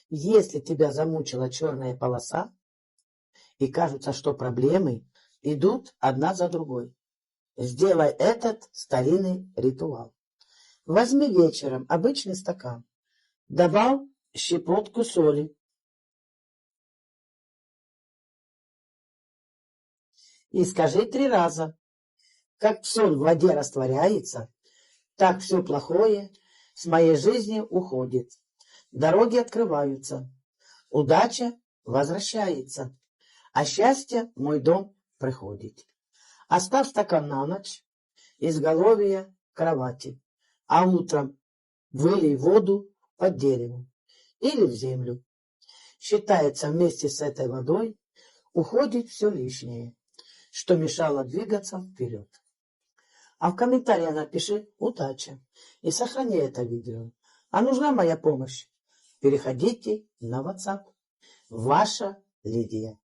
Если тебя замучила черная полоса, и кажется, что проблемы идут одна за другой, сделай этот старинный ритуал. Возьми вечером обычный стакан, добавь щепотку соли и скажи 3 раза: как соль в воде растворяется, так все плохое с моей жизни уходит. Дороги открываются, удача возвращается, а счастье в мой дом приходит. Оставь стакан на ночь, изголовье кровати, а утром вылей воду под деревом или в землю. Считается, вместе с этой водой уходит все лишнее, что мешало двигаться вперед. А в комментариях напиши «удача» и сохрани это видео. А нужна моя помощь? Переходите на WhatsApp. Ваша Лидия.